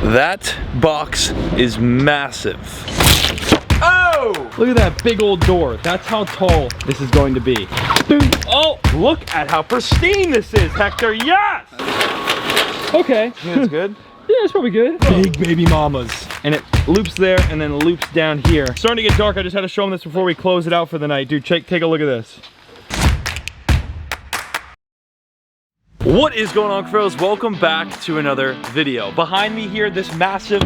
That box is massive. Oh! Look at that big old door. That's how tall this is going to be. Boom. Oh, look at how pristine this is, Hector. Yes! Okay. You think it's good? Yeah, it's probably good. Big baby mamas. And it loops there and then loops down here. Starting to get dark. I just had to show them this before we close it out for the night. Dude, take a look at this. What is going on, Cuffaros? Welcome back to another video. Behind me here, this massive,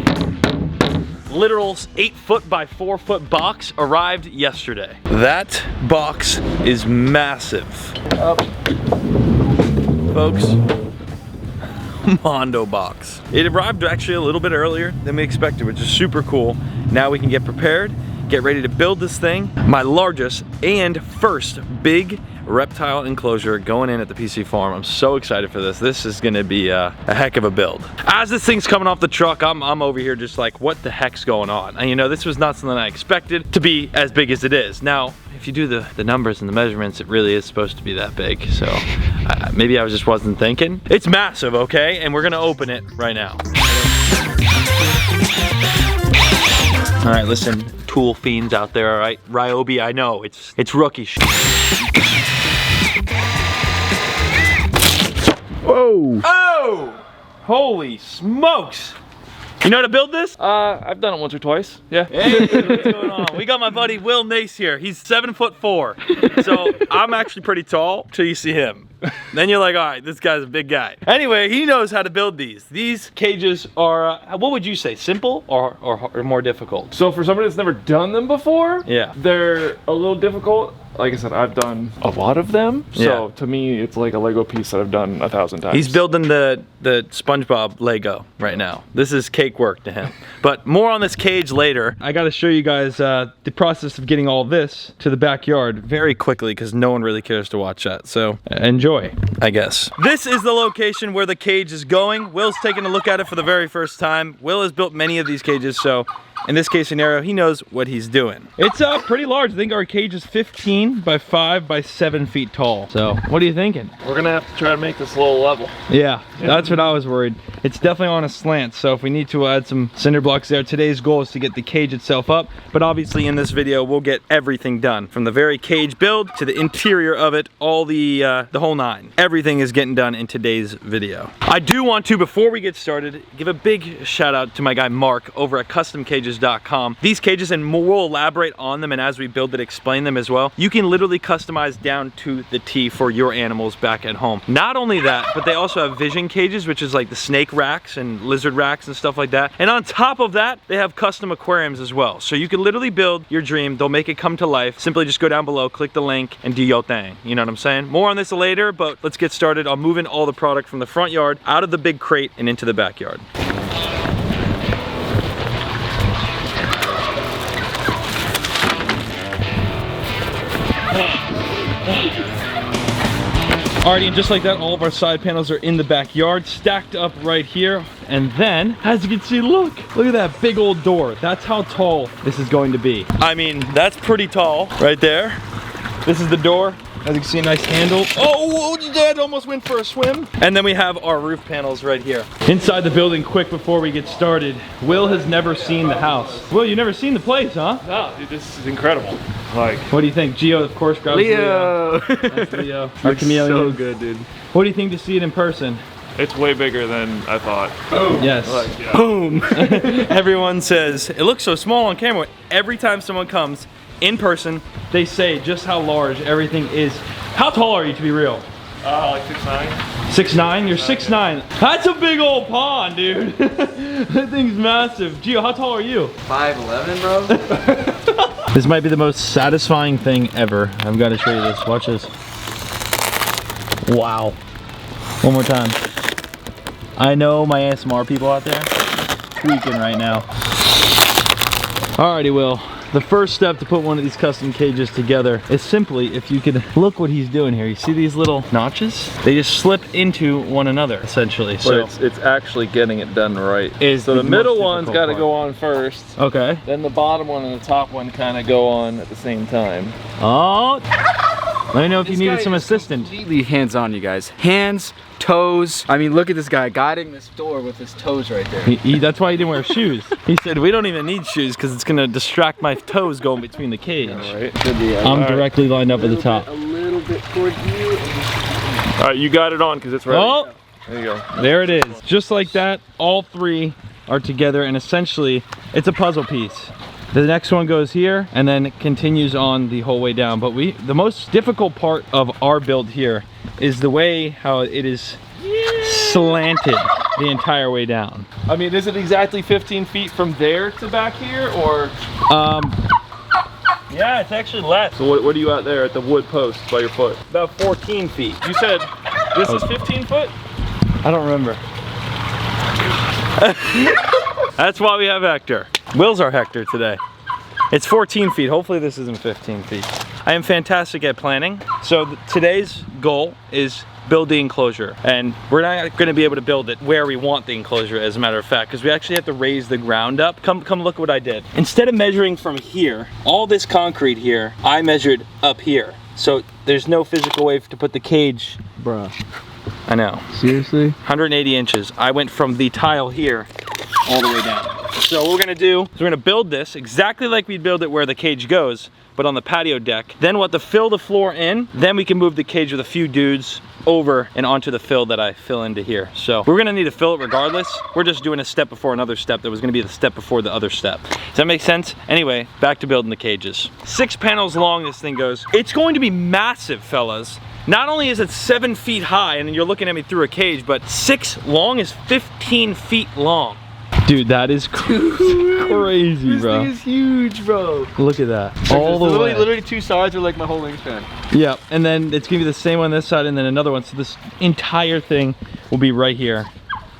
literal 8-foot by 4-foot box arrived yesterday. That box is massive. Folks, Mondo box. It arrived actually a little bit earlier than we expected, which is super cool. Now we can get prepared, get ready to build this thing. My largest and first big reptile enclosure going in at the PC farm. I'm so excited for this. This is gonna be a heck of a build. As this thing's coming off the truck, I'm over here just like, what the heck's going on? And you know, this was not something I expected to be as big as it is. Now, if you do the numbers and the measurements, it really is supposed to be that big. So maybe I just wasn't thinking. It's massive, okay? And we're gonna open it right now. All right, listen, tool fiends out there, all right? Ryobi, I know, it's rookie shit. Whoa! Oh! Holy smokes! You know how to build this? I've done it once or twice, yeah. Hey, what's going on? We got my buddy Will Nace here. He's 7'4". So I'm actually pretty tall till you see him. Then you're like, all right, this guy's a big guy. Anyway, he knows how to build these. These cages are, what would you say, simple or more difficult? So for somebody that's never done them before, yeah, they're a little difficult. Like I said, I've done a lot of them. So to me, it's like a Lego piece that I've done 1,000 times. He's building the SpongeBob Lego right now. This is cake work to him. But more on this cage later. I gotta show you guys the process of getting all this to the backyard very quickly because no one really cares to watch that. So enjoy, I guess. This is the location where the cage is going. Will's taking a look at it for the very first time. Will has built many of these cages, so in this case scenario, he knows what he's doing. It's pretty large. I think our cage is 15 by 5 by 7 feet tall. So what are you thinking? We're gonna have to try to make this a little level. Yeah, that's what I was worried. It's definitely on a slant, so if we need to add some cinder blocks there, today's goal is to get the cage itself up. But obviously in this video, we'll get everything done. From the very cage build to the interior of it, all the whole nine. Everything is getting done in today's video. I do want to, before we get started, give a big shout out to my guy Mark over at CustomCages.com. These cages, and we'll elaborate on them, and as we build it, explain them as well. You can literally customize down to the T for your animals back at home. Not only that, but they also have vision cages, which is like the snake racks and lizard racks and stuff like that. And on top of that, they have custom aquariums as well. So you can literally build your dream. They'll make it come to life. Simply just go down below, click the link, and do your thing. You know what I'm saying? More on this later, but let's get started on moving all the product from the front yard out of the big crate and into the backyard. Alrighty, and just like that, all of our side panels are in the backyard, stacked up right here. And then, as you can see, look at that big old door. That's how tall this is going to be. I mean, that's pretty tall right there. This is the door. As you can see, a nice handle. Oh, Dad almost went for a swim. And then we have our roof panels right here. Inside the building, quick before we get started. Will has never seen the house. Will, you've never seen the place, huh? No, dude, this is incredible. Like, what do you think? Gio, of course, grabs Leo. That's Leo. Our chameleon. So good, dude. What do you think to see it in person? It's way bigger than I thought. Boom. Yes. Like, yeah. Boom. Everyone says, it looks so small on camera. Every time someone comes in person, they say just how large everything is. How tall are you, to be real? Like 6'9". 6'9"? You're 6'9". Yeah. That's a big old pond, dude. That thing's massive. Gio, how tall are you? 5'11", bro. This might be the most satisfying thing ever. I've got to show you this. Watch this. Wow. One more time. I know my ASMR people out there tweaking right now. Alrighty, Will. The first step to put one of these custom cages together is simply, if you could look what he's doing here. You see these little notches? They just slip into one another, essentially. But so it's actually getting it done right. So the middle one's got to go on first. Okay. Then the bottom one and the top one kind of go on at the same time. Oh. Let me know if you needed some assistance. Completely hands-on, you guys. Hands, toes. I mean, look at this guy guiding this door with his toes right there. That's why he didn't wear shoes. He said, we don't even need shoes because it's gonna distract my toes going between the cage. I'm directly lined up at the top. A little bit toward you. All right, you got it on because it's ready. Oh, there you go. there it is. Just like that, all three are together, and essentially, it's a puzzle piece. The next one goes here, and then it continues on the whole way down. But the most difficult part of our build here is the way how it is slanted the entire way down. I mean, is it exactly 15 feet from there to back here, or? Yeah, it's actually less. So what are you at there at the wood post by your foot? About 14 feet. You said this is 15 foot? I don't remember. That's why we have Hector. Will's our Hector today. It's 14 feet. Hopefully this isn't 15 feet. I am fantastic at planning. So today's goal is build the enclosure. And we're not gonna be able to build it where we want the enclosure, as a matter of fact, because we actually have to raise the ground up. Come look what I did. Instead of measuring from here, all this concrete here, I measured up here. So there's no physical way to put the cage. Bruh. I know. Seriously? 180 inches. I went from the tile here all the way down. So what we're gonna do is we're gonna build this exactly like we'd build it where the cage goes, but on the patio deck. Then we'll have to fill the floor in. Then we can move the cage with a few dudes over and onto the fill that I fill into here. So we're gonna need to fill it regardless. We're just doing a step before another step that was gonna be the step before the other step. Does that make sense? Anyway, back to building the cages. 6 panels long this thing goes. It's going to be massive, fellas. Not only is it 7 feet high, and you're looking at me through a cage, but 6 long is 15 feet long. Dude, that is crazy, bro. This thing is huge, bro. Look at that. All the way. Literally 2 sides are like my whole wingspan. Yeah, and then it's gonna be the same on this side and then another one. So this entire thing will be right here,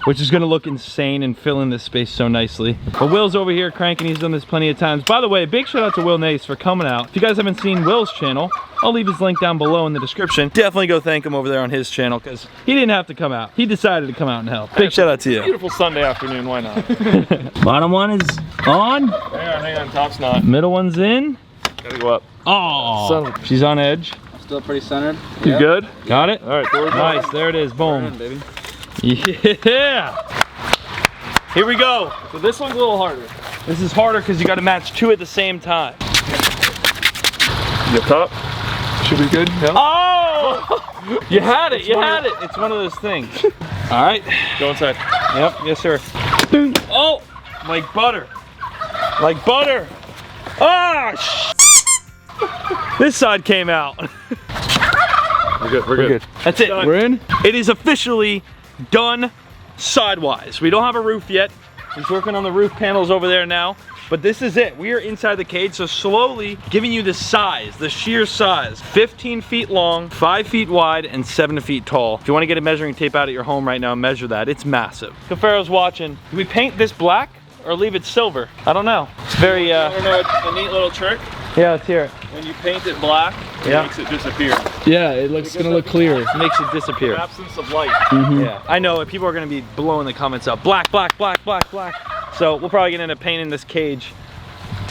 which is gonna look insane and fill in this space so nicely. But Will's over here cranking. He's done this plenty of times. By the way, big shout out to Will Nace for coming out. If you guys haven't seen Will's channel, I'll leave his link down below in the description. Definitely go thank him over there on his channel because he didn't have to come out. He decided to come out and help. Big shout out to you. Beautiful Sunday afternoon, why not? Bottom one is on. Hang on, top's not. Middle one's in. Gotta go up. Oh, she's on edge. Still pretty centered. You good? Got it? All right, doors Nice, there it is, boom. In, baby. Yeah. Here we go. So this one's a little harder. This is harder because you got to match 2 at the same time. The top should be good. Yeah. Oh! You had it, you had it. It's one of those things. All right. Go inside. Yep, yes sir. Oh, like butter. Like butter. Ah, This side came out. We're good, we're good. That's it. Done. We're in. It is officially done sidewise. We don't have a roof yet. He's working on the roof panels over there now. But this is it. We are inside the cage, so slowly giving you the size, the sheer size. 15 feet long, 5 feet wide, and 7 feet tall. If you want to get a measuring tape out at your home right now, measure that. It's massive. Cuffaro's watching. Do we paint this black or leave it silver? I don't know. It's very, You know a neat little trick? yeah, let's hear it. When you paint it black, it makes it disappear. Yeah, it looks gonna look clear. It makes it disappear. Absence of light. Yeah, I know people are gonna be blowing the comments up. Black, black, black, black, black. So we're probably gonna end up painting this cage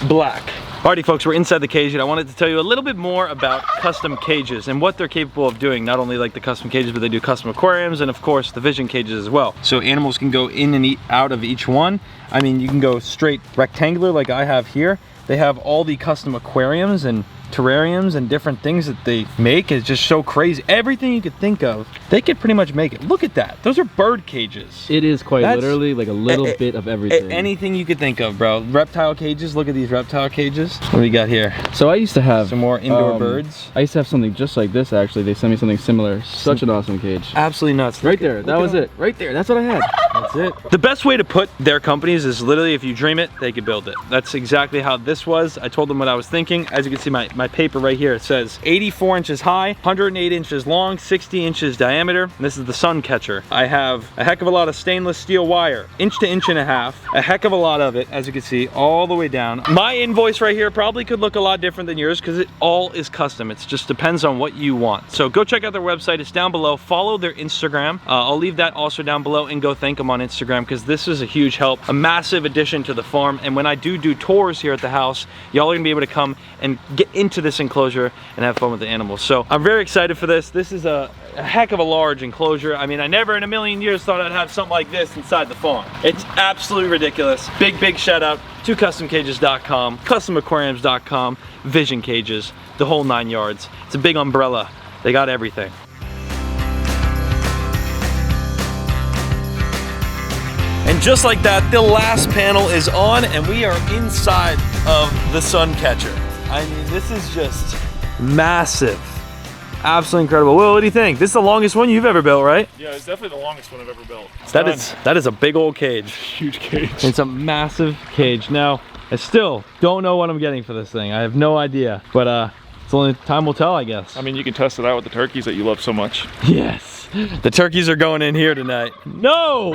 black. Alrighty folks, we're inside the cage and I wanted to tell you a little bit more about custom cages and what they're capable of doing. Not only like the custom cages, but they do custom aquariums and of course the vision cages as well. So animals can go in and out of each one. I mean, you can go straight rectangular like I have here. They have all the custom aquariums and terrariums and different things that they make is just so crazy. Everything you could think of, they could pretty much make it. Look at that. Those are bird cages. It is quite literally like a little bit of everything. Anything you could think of, bro. Reptile cages. Look at these reptile cages. What do we got here? So I used to have some more indoor birds. I used to have something just like this actually. They sent me something similar. Such an awesome cage. Absolutely nuts. Right there. That was it. Right there. That's what I had. That's it. The best way to put their companies is literally if you dream it, they could build it. That's exactly how this was. I told them what I was thinking. As you can see, my paper right here, it says 84 inches high, 108 inches long, 60 inches diameter. And this is the sun catcher. I have a heck of a lot of stainless steel wire, inch to inch and a half, a heck of a lot of it, as you can see, all the way down. My invoice right here probably could look a lot different than yours because it all is custom. It just depends on what you want. So go check out their website. It's down below. Follow their Instagram. I'll leave that also down below and go thank them on Instagram because this is a huge help, a massive addition to the farm. And when I do tours here at the house, y'all are gonna be able to come and get into this enclosure and have fun with the animals. So I'm very excited for this. This is a heck of a large enclosure. I mean, I never in a million years thought I'd have something like this inside the farm. It's absolutely ridiculous. Big shout out to customcages.com, customaquariums.com, Vision Cages, the whole 9 yards. It's a big umbrella. They got everything. And just like that, the last panel is on and we are inside of the sun catcher. I mean, this is just massive. Absolutely incredible. Will, what do you think? This is the longest one you've ever built, right? Yeah, it's definitely the longest one I've ever built. That is a big old cage. Huge cage. It's a massive cage. Now, I still don't know what I'm getting for this thing. I have no idea, but it's only time will tell, I guess. I mean, you can test it out with the turkeys that you love so much. Yes. The turkeys are going in here tonight. No!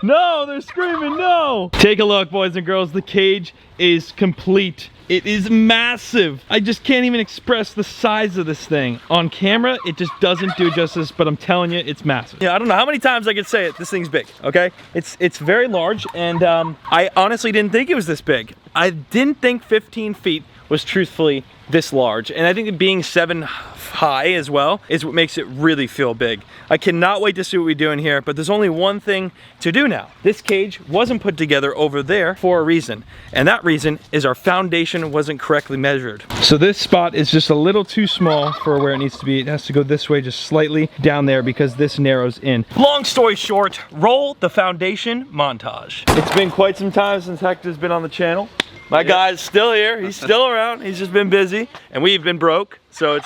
No, they're screaming no! Take a look, boys and girls. The cage is complete. It is massive. I just can't even express the size of this thing. On camera, it just doesn't do justice, but I'm telling you, it's massive. Yeah, I don't know how many times I could say it. This thing's big, okay? It's very large, and I honestly didn't think it was this big. I didn't think 15 feet was truthfully this large, and I think it being 7 high as well is what makes it really feel big. I cannot wait to see what we do in here, but there's only one thing to do now. This cage wasn't put together over there for a reason, and that reason is our foundation wasn't correctly measured. So this spot is just a little too small for where it needs to be. It has to go this way, just slightly down there, because this narrows in. Long story short, roll the foundation montage. It's been quite some time since Hector's been on the channel. My guy's still here, he's still around, he's just been busy, and we've been broke, so it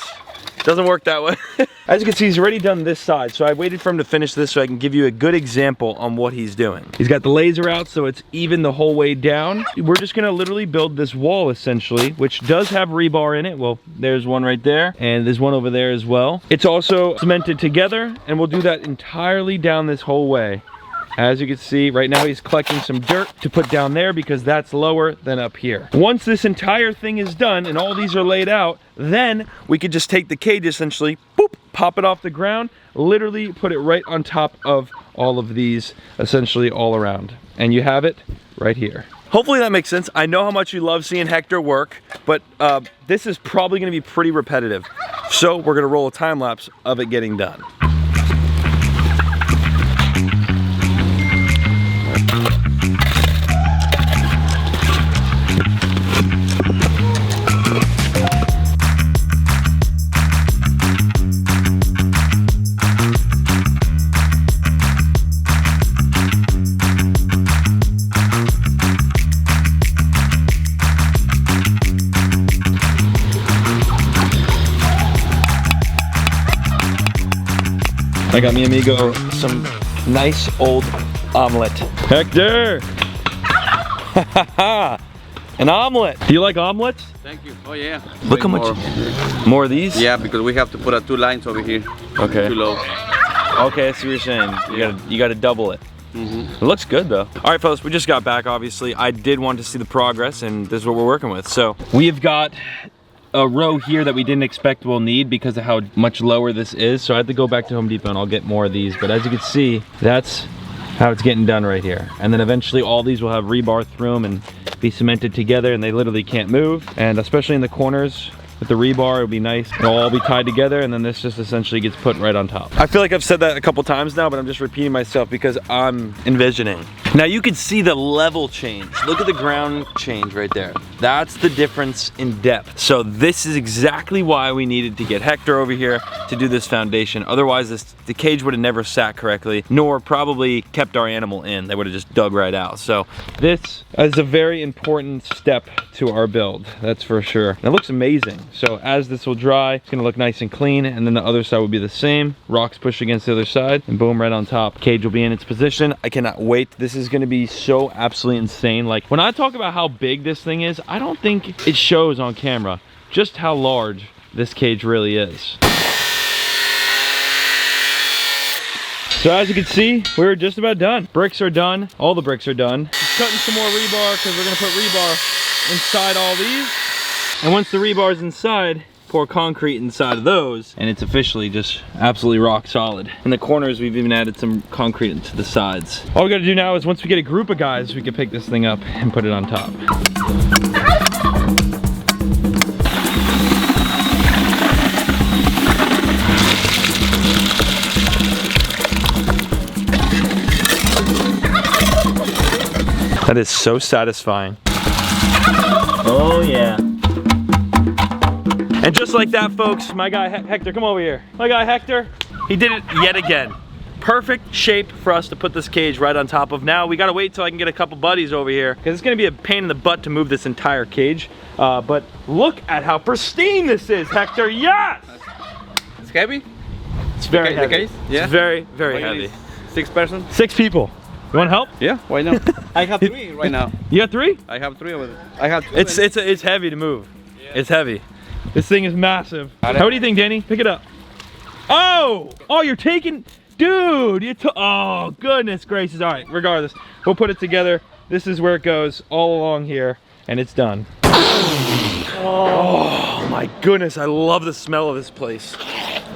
doesn't work that way. As you can see, he's already done this side, so I waited for him to finish this so I can give you a good example on what he's doing. He's got the laser out so it's even the whole way down. We're just gonna literally build this wall essentially, which does have rebar in it. Well, there's one right there, and there's one over there as well. It's also cemented together, and we'll do that entirely down this whole way. As you can see, right now he's collecting some dirt to put down there because that's lower than up here. Once this entire thing is done and all these are laid out, then we could just take the cage essentially, boop, pop it off the ground, literally put it right on top of all of these, essentially all around. And you have it right here. Hopefully that makes sense. I know how much you love seeing Hector work, but this is probably gonna be pretty repetitive. So we're gonna roll a time lapse of it getting done. I got me amigo some nice old omelet. Hector! An omelet! Do you like omelets? Thank you. Oh yeah. Look how much. More of these? Yeah, because we have to put 2 lines over here. Okay. Too low. Okay, that's what you're saying. You gotta double it. It looks good though. All right, fellas, we just got back. Obviously, I did want to see the progress, and this is what we're working with. So we have got a row here that we didn't expect we'll need because of how much lower this is. So I had to go back to Home Depot and I'll get more of these. But as you can see, that's how it's getting done right here. And then eventually all these will have rebar through them and be cemented together, and they literally can't move. And especially in the corners with the rebar, it'll be nice. It'll all be tied together, and then this just essentially gets put right on top. I feel like I've said that a couple times now, but I'm just repeating myself because I'm envisioning. Now you can see the level change. Look at the ground change right there. That's the difference in depth. So this is exactly why we needed to get Hector over here to do this foundation. Otherwise the cage would have never sat correctly, nor probably kept our animal in. They would have just dug right out. So this is a very important step to our build, that's for sure. And it looks amazing. So as this will dry, it's gonna look nice and clean, and then the other side will be the same. Rocks push against the other side, and boom, right on top. Cage will be in its position. I cannot wait. This is gonna be so absolutely insane. Like, when I talk about how big this thing is, I don't think it shows on camera just how large this cage really is. So as you can see, we're just about done. Bricks are done. All the bricks are done. Just cutting some more rebar because we're gonna put rebar inside all these. And once the rebar is inside, pour concrete inside of those, and it's officially just absolutely rock solid. In the corners, we've even added some concrete into the sides. All we gotta do now is once we get a group of guys, we can pick this thing up and put it on top. That is so satisfying. Oh yeah. And just like that, folks, my guy Hector, come over here. My guy Hector, he did it yet again. Perfect shape for us to put this cage right on top of. Now we gotta wait till I can get a couple buddies over here, because it's gonna be a pain in the butt to move this entire cage. But look at how pristine this is, Hector. Yes! It's heavy? It's very heavy. The case? Yeah. It's very, very heavy. 6 person? 6 people. You want help? Yeah, why not? I have 3 right now. You got 3? I have 3 over there. I have 2. It's heavy to move. Yeah. It's heavy. This thing is massive. How do you think, Danny? Pick it up. Oh! Oh, you're taking... Dude, you took... Oh, goodness gracious. All right, regardless. We'll put it together. This is where it goes all along here, and it's done. Oh, my goodness. I love the smell of this place.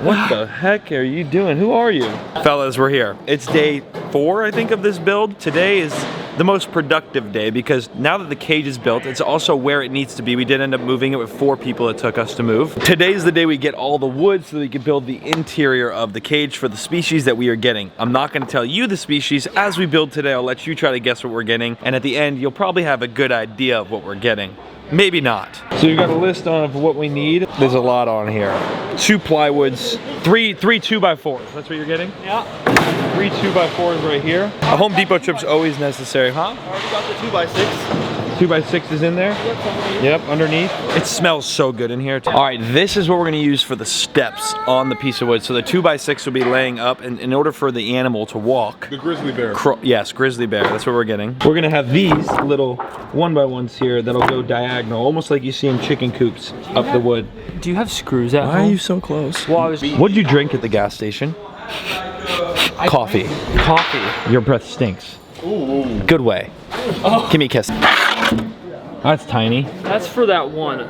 What the heck are you doing? Who are you? Fellas, we're here. It's day 4, I think, of this build. Today is the most productive day because now that the cage is built, it's also where it needs to be. We did end up moving it with 4 people it took us to move. Today's the day we get all the wood so that we can build the interior of the cage for the species that we are getting. I'm not gonna tell you the species. As we build today, I'll let you try to guess what we're getting. And at the end, you'll probably have a good idea of what we're getting. Maybe not. So you've got a list of what we need. There's a lot on here. 2 plywoods, 3 2x4s. That's what you're getting? Yeah. 3 2x4s right here. A Home Depot trip's always necessary, huh? I already got the 2x6. 2x6 is in there? Yep, underneath. It smells so good in here. All right, this is what we're gonna use for the steps on the piece of wood. So the 2x6 will be laying up, and in order for the animal to walk. The grizzly bear. Yes, grizzly bear, that's what we're getting. We're gonna have these little 1x1s here that'll go diagonal, almost like you see in chicken coops up the wood. Do you have screws at home? Why are you so close? Well, What'd you drink at the gas station? Coffee. Coffee. Your breath stinks. Ooh. Good way. Oh. Give me a kiss. That's tiny. That's for that one.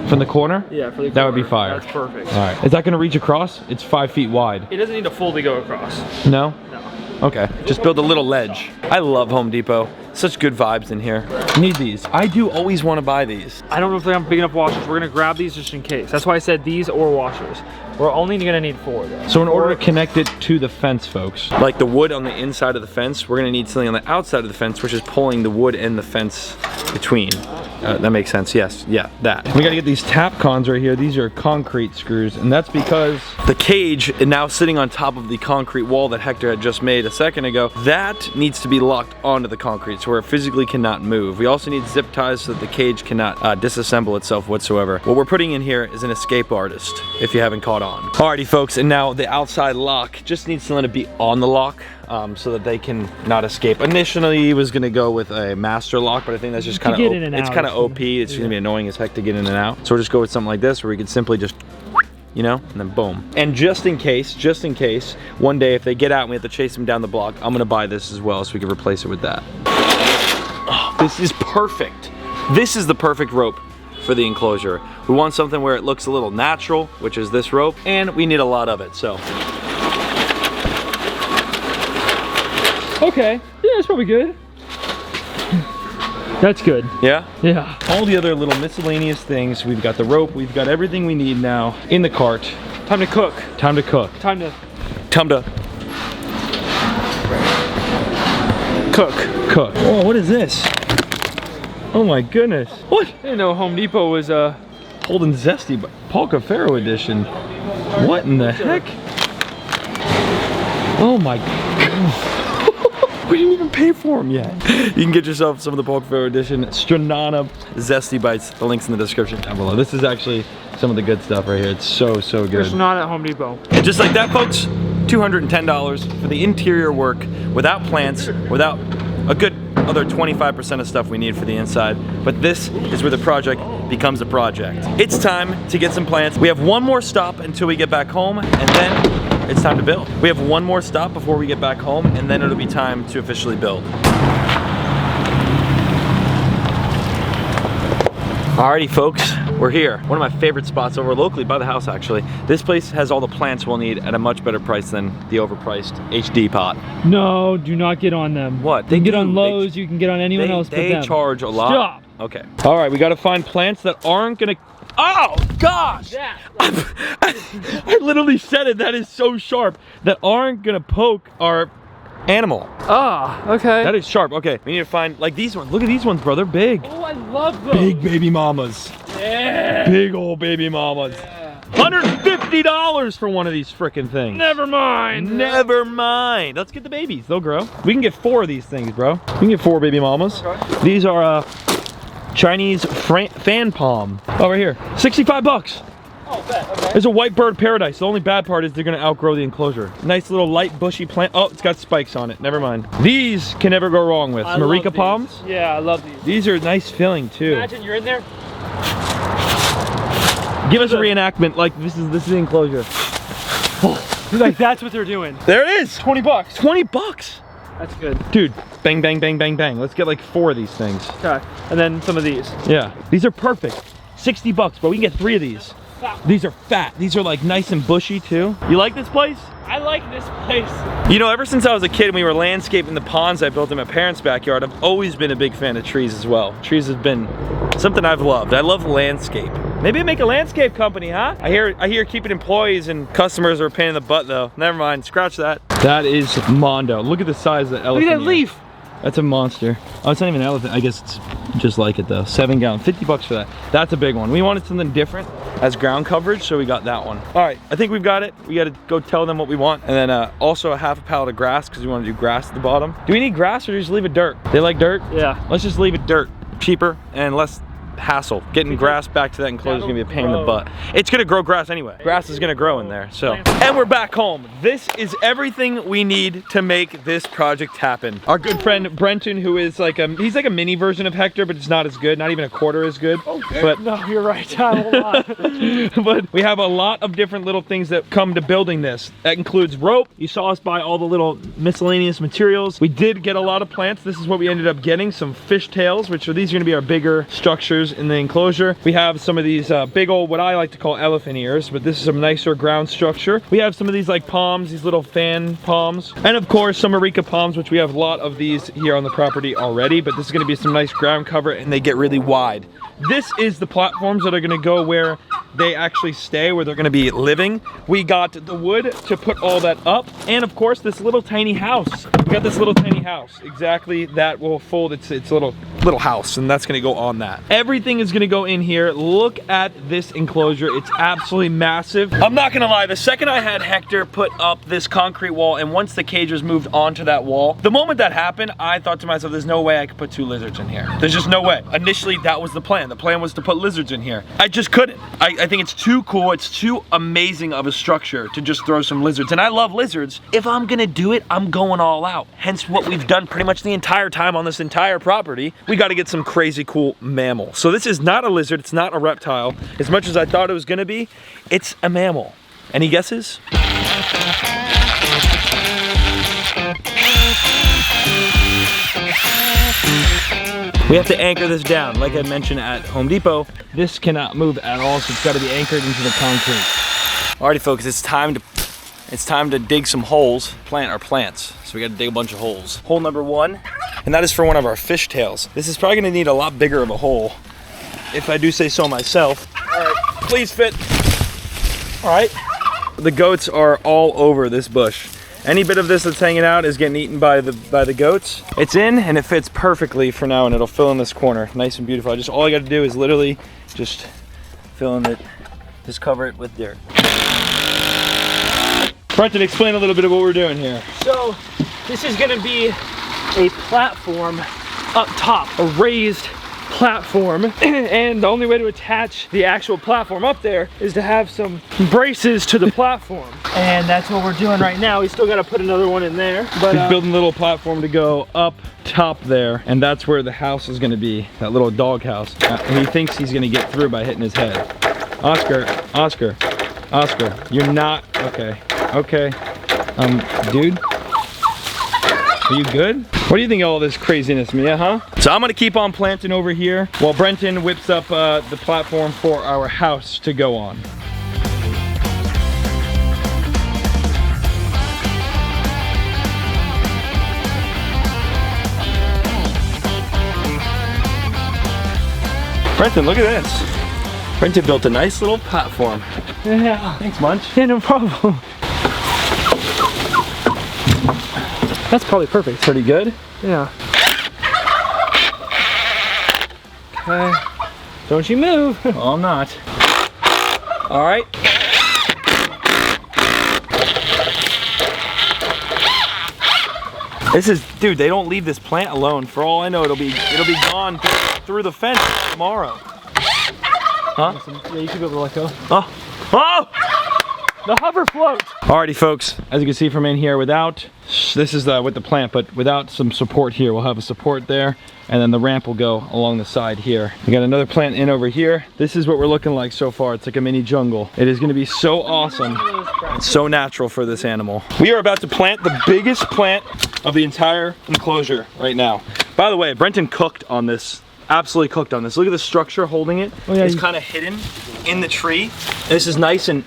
From the corner? Yeah, for the corner. That would be fire. That's perfect. All right. Is that going to reach across? It's 5 feet wide. It doesn't need to fully go across. No? No. Okay. Just build a little ledge. I love Home Depot. Such good vibes in here. Need these. I do always want to buy these. I don't know if they have big enough washers. We're gonna grab these just in case. That's why I said these or washers. We're only gonna need 4 though. So in order to connect it to the fence, folks, like the wood on the inside of the fence, we're gonna need something on the outside of the fence, which is pulling the wood and the fence between. That makes sense, yes, yeah, that. We gotta get these tap cons right here. These are concrete screws, and that's because the cage is now sitting on top of the concrete wall that Hector had just made a second ago. That needs to be locked onto the concrete so where it physically cannot move. We also need zip ties so that the cage cannot disassemble itself whatsoever. What we're putting in here is an escape artist, if you haven't caught on. Alrighty folks, and now the outside lock just needs to let it be on the lock so that they can not escape. Initially he was gonna go with a master lock, but I think that's just kind of it's kind of OP. It's gonna be annoying as heck to get in and out. So we'll just go with something like this where we can simply just, you know, and then boom. And just in case, one day if they get out and we have to chase them down the block, I'm gonna buy this as well so we can replace it with that. Oh, this is perfect. This is the perfect rope for the enclosure. We want something where it looks a little natural, which is this rope, and we need a lot of it, so. Okay, yeah, it's probably good. That's good. Yeah? Yeah. All the other little miscellaneous things, we've got the rope, we've got everything we need now in the cart. Time to cook. Time to cook. Time to cook. Oh, what is this? Oh my goodness. What? I didn't know Home Depot was Holding Zesty, but Paul Cuffaro edition. What in the heck? Oh my god. We didn't even pay for them yet. You can get yourself some of the P.O BOX edition Strawnana Zesty Bites. The link's in the description down below. This is actually some of the good stuff right here. It's so good. There's not at Home Depot. And just like that, folks, $210 for the interior work without plants, without a good other 25% of stuff we need for the inside. But this is where the project becomes a project. It's time to get some plants. We have one more stop until we get back home, and then it's time to build. We have one more stop before we get back home, and then it'll be time to officially build. Alrighty folks, We're here. One of my favorite spots over locally by the house, actually. This place has all the plants we'll need at a much better price than the overpriced HD pot. No, do not get on them. What? You can get on Lowe's, you can get on anyone else but them. They charge a lot. Stop. Okay. All right, we got to find plants that aren't gonna. Oh gosh! I literally said it. That is so sharp. That aren't gonna poke our animal. Ah, okay. That is sharp. Okay, we need to find like these ones. Look at these ones, bro. They're big. Oh, I love those. Big baby mamas. Yeah. Big old baby mamas. $150 for one of these freaking things. Never mind. Never mind. Let's get the babies. They'll grow. We can get 4 of these things, bro. We can get 4 baby mamas. Okay. These are Chinese fan palm. Over here. 65 bucks. Oh, bet. Okay. There's a white bird paradise. The only bad part is they're gonna outgrow the enclosure. Nice little light bushy plant. Oh, it's got spikes on it. Never mind. These can never go wrong with. Marika palms. Yeah, I love these. These are nice filling too. Imagine you're in there. Give us a reenactment like this is the enclosure. Like that's what they're doing. There it is. 20 bucks. 20 bucks. That's good. Dude, bang, bang, bang, bang, bang. Let's get like 4 of these things. Okay, and then some of these. Yeah, these are perfect. 60 bucks, but we can get 3 of these. These are fat. These are like nice and bushy too. You like this place? I like this place. You know, ever since I was a kid and we were landscaping the ponds I built in my parents' backyard, I've always been a big fan of trees as well. Trees have been something I've loved. I love landscape. Maybe make a landscape company, huh? I hear keeping employees and customers are a pain in the butt though. Never mind, scratch that. That is Mondo. Look at the size of the elephant. Look at that leaf. That's a monster. Oh, it's not even an elephant. I guess it's just like it though. 7 gallon, 50 bucks for that. That's a big one. We wanted something different as ground coverage, so we got that one. All right, I think we've got it. We got to go tell them what we want. And then also a half a pallet of grass because we want to do grass at the bottom. Do we need grass or just leave it dirt? They like dirt? Yeah. Let's just leave it dirt. Cheaper and less hassle. Getting grass back to that enclosure is gonna be a pain in the butt. It's gonna grow grass anyway. Grass is gonna grow in there, so. And we're back home. This is everything we need to make this project happen. Our good friend Brenton, who is like he's like a mini version of Hector, but it's not as good, not even a quarter as good. Okay. But no, you're right, a lot. But we have a lot of different little things that come to building this. That includes rope. You saw us buy all the little miscellaneous materials. We did get a lot of plants. This is what we ended up getting, some fish tails, which are these are gonna be our bigger structures in the enclosure. We have some of these big old, what I like to call elephant ears, but this is some nicer ground structure. We have some of these like palms, these little fan palms. And of course, some Marika palms, which we have a lot of these here on the property already, but this is gonna be some nice ground cover and they get really wide. This is the platforms that are gonna go where they actually stay, where they're gonna be living. We got the wood to put all that up. And of course, this little tiny house. We got this little tiny house. Exactly, that will fold its little house, and that's gonna go on that. Everything is gonna go in here. Look at this enclosure. It's absolutely massive. I'm not gonna lie, the second I had Hector put up this concrete wall and once the cage was moved onto that wall, the moment that happened, I thought to myself, there's no way I could put 2 lizards in here. There's just no way. Initially, that was the plan. The plan was to put lizards in here. I just couldn't. I think it's too cool. It's too amazing of a structure to just throw some lizards. And I love lizards. If I'm gonna do it, I'm going all out. Hence what we've done pretty much the entire time on this entire property. We gotta get some crazy cool mammal. So this is not a lizard, it's not a reptile. As much as I thought it was gonna be, it's a mammal. Any guesses? We have to anchor this down. Like I mentioned at Home Depot, This cannot move at all, so it's gotta be anchored into the concrete. alrighty folks, it's time to dig some holes, plant our plants. So we gotta dig a bunch of holes. Hole number 1, and that is for one of our fish tails. This is probably gonna need a lot bigger of a hole, if I do say so myself. Alright, please fit. Alright. The goats are all over this bush. Any bit of this that's hanging out is getting eaten by the goats. It's in and it fits perfectly for now and it'll fill in this corner. Nice and beautiful. All I gotta do is literally just fill in it, just cover it with dirt. Brenton, explain a little bit of what we're doing here. So this is gonna be a platform up top, a raised platform, and the only way to attach the actual platform up there is to have some braces to the platform, and that's what we're doing right now. We still got to put another one in there, but he's building a little platform to go up top there, and that's where the house is going to be, that little dog house. He thinks he's going to get through by hitting his head. Oscar, you're not okay. Dude, Are you good? What do you think of all this craziness, Mia, huh? So I'm gonna keep on planting over here while Brenton whips up the platform for our house to go on. Brenton, look at this. Brenton built a nice little platform. Yeah. Thanks, Munch. Yeah, no problem. That's probably perfect. Pretty good. Yeah. Okay. Don't you move. Well, I'm not. All right. This is, dude, they don't leave this plant alone. For all I know, it'll be gone through the fence tomorrow. Huh? Yeah, you should be able to let go. Oh! Oh! The hover float. Alrighty, folks. As you can see from in here, without, this is with the plant, but without some support here, we'll have a support there, and then the ramp will go along the side here. We got another plant in over here. This is what we're looking like so far. It's like a mini jungle. It is going to be so awesome. It's so natural for this animal. We are about to plant the biggest plant of the entire enclosure right now. By the way, Brenton cooked on this. Absolutely cooked on this. Look at the structure holding it. Oh, yeah, it's kind of hidden in the tree. This is nice and,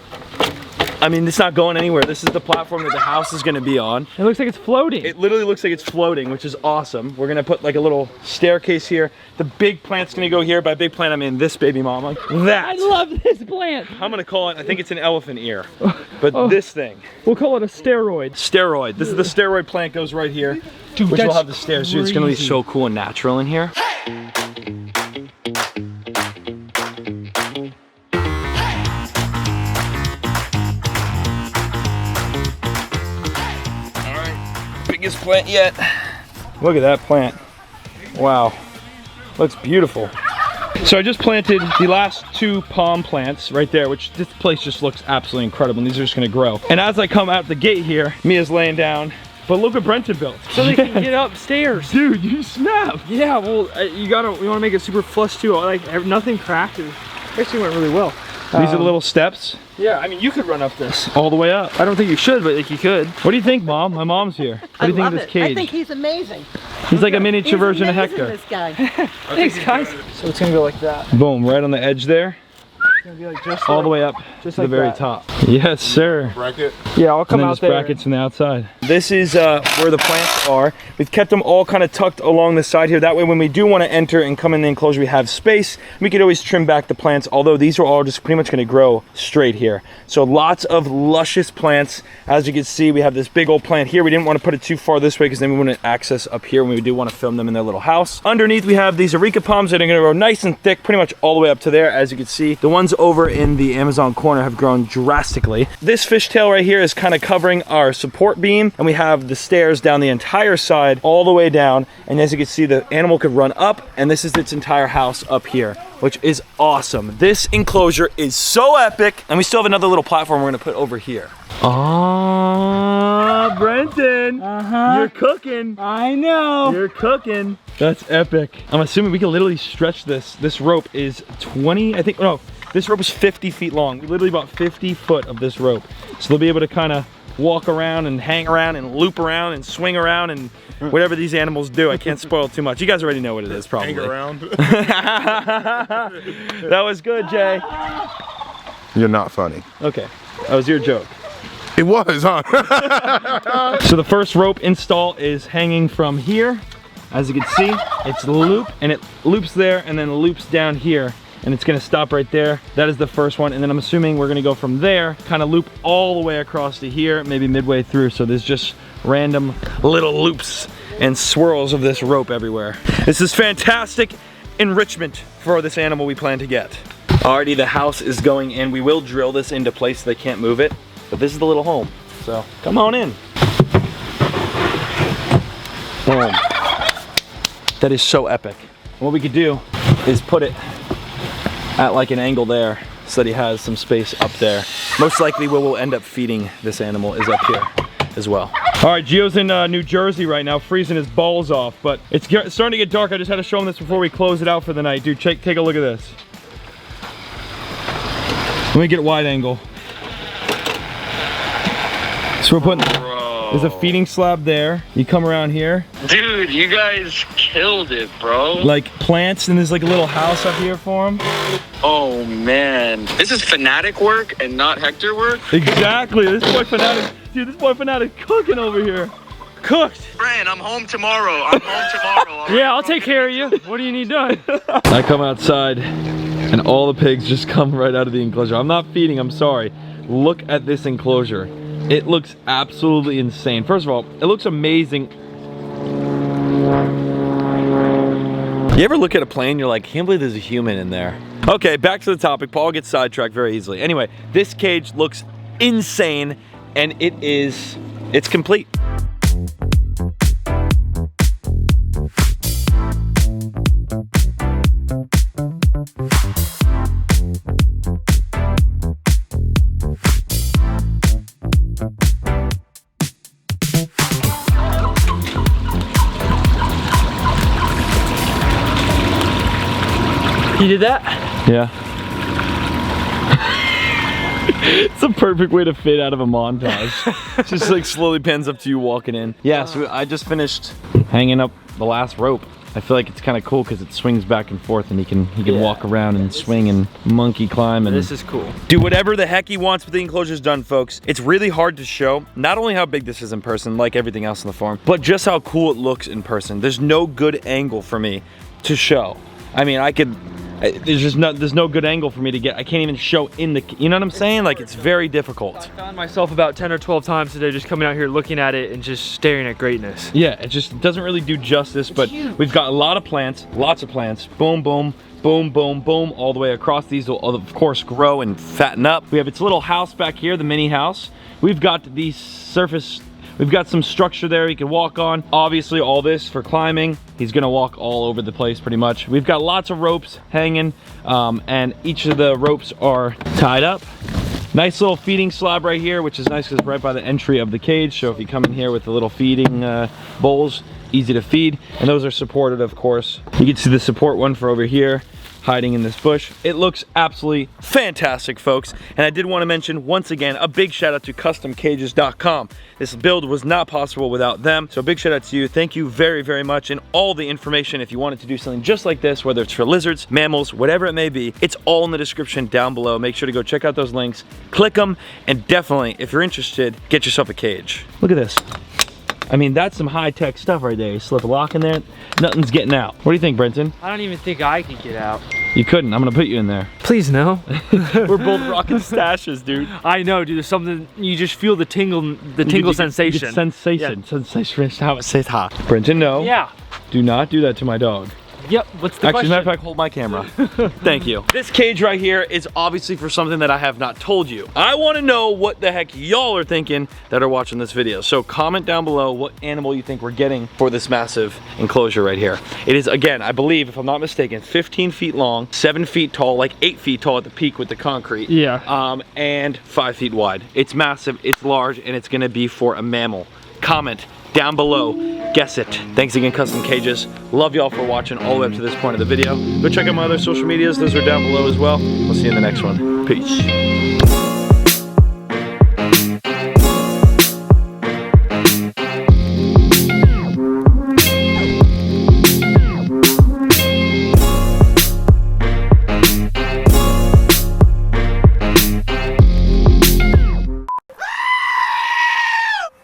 I mean, it's not going anywhere. This is the platform that the house is going to be on. It looks like it's floating. It literally looks like it's floating, which is awesome. We're going to put like a little staircase here. The big plant's going to go here. By big plant, I mean this baby mama. Like that. I love this plant. I'm going to call it, I think it's an elephant ear. But this thing. We'll call it a steroid. Steroid. This is the steroid plant, goes right here. Dude, which will have the stairs. Dude, it's going to be so cool and natural in here. Biggest plant yet. Look at that plant. Wow. Looks beautiful. So I just planted the last 2 palm plants right there, which this place just looks absolutely incredible. And these are just gonna grow. And as I come out the gate here, Mia's laying down. But look what Brenton built. So they can get upstairs. Dude, you snap. Yeah, well, you want to make it super flush too. Like nothing cracked. It actually went really well. These are the little steps. Yeah, I mean, you could run up this. All the way up. I don't think you should, but like you could. What do you think, Mom? My mom's here. What do you think of this cage? I think he's amazing. He's like a miniature version of Hector. This guy. Thanks, guys. So it's gonna go like that. Boom, right on the edge there. It's gonna be like just all like, the way up just to like the very that. top. Yes, sir. Bracket. Yeah, I'll come And then out just there. brackets from the outside. This is where the plants are. We've kept them all kind of tucked along the side here. That way when we do want to enter and come in the enclosure, we have space. We could always trim back the plants, although these are all just pretty much going to grow straight here. So lots of luscious plants. As you can see, we have this big old plant here. We didn't want to put it too far this way because then we wouldn't access up here when we do want to film them in their little house. Underneath, we have these areca palms that are going to grow nice and thick, pretty much all the way up to there. As you can see, the ones over in the Amazon corner have grown drastically. This fishtail right here is kind of covering our support beam, and we have the stairs down the entire side all the way down, and as you can see, the animal could run up, and this is its entire house up here, which is awesome. This enclosure is so epic, and we still have another little platform we're gonna put over here. Oh, Brenton, you're cooking. I know. You're cooking. That's epic. I'm assuming we can literally stretch this. This rope is 20, I think, no, this rope is 50 feet long. We literally bought 50 foot of this rope. So they'll be able to kind of walk around and hang around and loop around and swing around and whatever these animals do. I can't spoil too much. You guys already know what it is, probably. Hang around. That was good, Jay. You're not funny. Okay, that was your joke. It was, huh? So the first rope install is hanging from here. As you can see, it's loop, and it loops there and then loops down here. And it's gonna stop right there. That is the first one. And then I'm assuming we're gonna go from there, kind of loop all the way across to here, maybe midway through. So there's just random little loops and swirls of this rope everywhere. This is fantastic enrichment for this animal we plan to get. Already the house is going in. We will drill this into place so they can't move it, but this is the little home. So come on in. Boom. That is so epic. And what we could do is put it at like an angle there so that he has some space up there. Most likely where we'll end up feeding this animal is up here as well. All right, Gio's in New Jersey right now, freezing his balls off, but it's starting to get dark. I just had to show him this before we close it out for the night. Dude, take a look at this. Let me get a wide angle. So we're putting There's a feeding slab there. You come around here. Dude, you guys killed it, bro. Like plants, and there's like a little house up here for them. Oh man, this is Fanatic work and not Hector work. Exactly. This boy Fanatic, dude. This boy Fanatic cooking over here. Cooked. Fran, I'm home tomorrow. I'm home tomorrow. Yeah, I'll take care of you. What do you need done? I come outside, and all the pigs just come right out of the enclosure. I'm not feeding. I'm sorry. Look at this enclosure. It looks absolutely insane. First of all, it looks amazing. You ever look at a plane, you're like, can't believe there's a human in there. Okay, back to the topic. Paul gets sidetracked very easily. Anyway, this cage looks insane, and it's complete. You did that? Yeah. It's a perfect way to fade out of a montage. Just like slowly pans up to you walking in. Yeah, so I just finished hanging up the last rope. I feel like it's kind of cool because it swings back and forth, and he can walk around and swing and monkey climb, and This is cool. do whatever the heck he wants with the enclosure's done, folks. It's really hard to show not only how big this is in person, like everything else on the farm, but just how cool it looks in person. There's no good angle for me to show. I mean, there's no good angle for me to get. I can't even show in the, you know what I'm saying? Like, it's very difficult. I found myself about 10 or 12 times today just coming out here looking at it and just staring at greatness. Yeah, it just doesn't really do justice, but we've got a lot of plants, lots of plants. Boom, boom, boom, boom, boom, all the way across. These will, of course, grow and fatten up. We have its little house back here, the mini house. We've got the surface. We've got some structure there he can walk on. Obviously all this for climbing. He's gonna walk all over the place pretty much. We've got lots of ropes hanging, and each of the ropes are tied up. Nice little feeding slab right here, which is nice because it's right by the entry of the cage. So if you come in here with the little feeding bowls, easy to feed. And those are supported, of course. You can see the support one for over here, hiding in this bush. It looks absolutely fantastic, folks. And I did want to mention, once again, a big shout out to customcages.com. This build was not possible without them. So a big shout out to you. Thank you very, very much. And all the information, if you wanted to do something just like this, whether it's for lizards, mammals, whatever it may be, it's all in the description down below. Make sure to go check out those links, click them, and definitely, if you're interested, get yourself a cage. Look at this. I mean, that's some high-tech stuff right there. You slip a lock in there, nothing's getting out. What do you think, Brenton? I don't even think I could get out. You couldn't. I'm gonna put you in there. Please no. We're both rocking stashes, dude. I know, dude. There's something, you just feel the tingle sensation. Sensation. Yeah. Sensation. How it says ha. Brenton, no. Yeah. Do not do that to my dog. Yep, what's the Actually, as a matter of question? fact, hold my camera. Thank you. This cage right here is obviously for something that I have not told you. I want to know what the heck y'all are thinking that are watching this video. So comment down below what animal you think we're getting for this massive enclosure right here. It is, again, I believe, if I'm not mistaken, 15 feet long, 7 feet tall, like 8 feet tall at the peak with the concrete. Yeah. And 5 feet wide. It's massive, it's large, and it's gonna be for a mammal. Comment down below, guess it. Thanks again, Custom Cages. Love y'all for watching all the way up to this point of the video. Go check out my other social medias, those are down below as well. We'll see you in the next one. Peace.